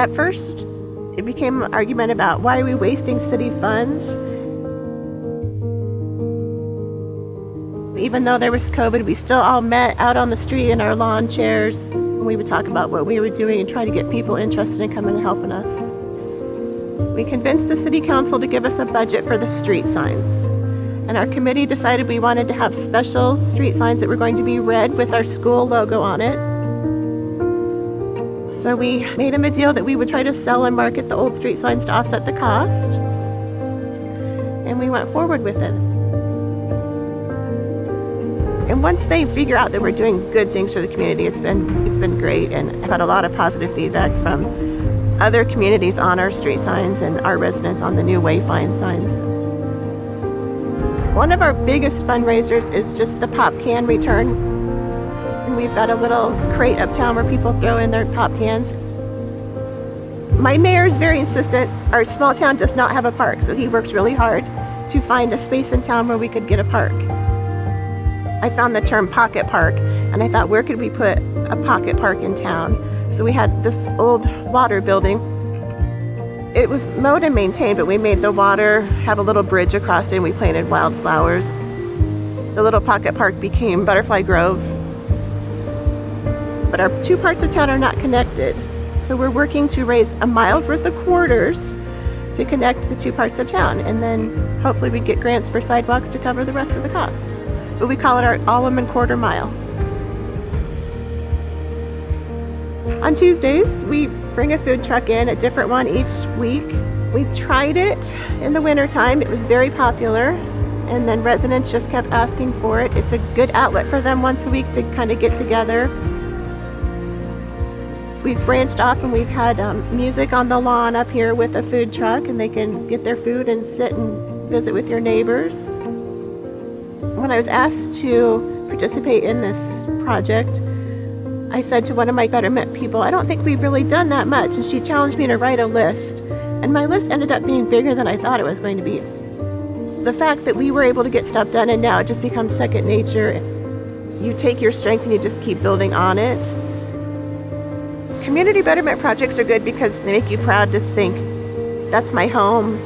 At first, it became an argument about why are we wasting city funds? Even though there was COVID, we still all met out on the street in our lawn chairs. And we would talk about what we were doing and try to get people interested in coming and helping us. We convinced the city council to give us a budget for the street signs. And our committee decided we wanted to have special street signs that were going to be red with our school logo on it. So we made them a deal that we would try to sell and market the old street signs to offset the cost. And we went forward with it. And once they figure out that we're doing good things for the community, it's been great. And I've had a lot of positive feedback from other communities on our street signs and our residents on the new Wayfind signs. One of our biggest fundraisers is just the pop can return. And we've got a little crate uptown where people throw in their pop cans. My mayor is very insistent. Our small town does not have a park, so he works really hard to find a space in town where we could get a park. I found the term pocket park, and I thought, where could we put a pocket park in town? So we had this old water building. It was mowed and maintained, but we made the water have a little bridge across it, and we planted wildflowers. The little pocket park became Butterfly Grove. But our two parts of town are not connected. So we're working to raise a mile's worth of quarters to connect the two parts of town. And then hopefully we get grants for sidewalks to cover the rest of the cost. But we call it our Alleman quarter mile. On Tuesdays, we bring a food truck in, a different one each week. We tried it in the wintertime. It was very popular. And then residents just kept asking for it. It's a good outlet for them once a week to kind of get together. We've branched off and we've had music on the lawn up here with a food truck, and they can get their food and sit and visit with your neighbors. When I was asked to participate in this project, I said to one of my betterment people, I don't think we've really done that much. And she challenged me to write a list. And my list ended up being bigger than I thought it was going to be. The fact that we were able to get stuff done and now it just becomes second nature. You take your strength and you just keep building on it. Community betterment projects are good because they make you proud to think, that's my home.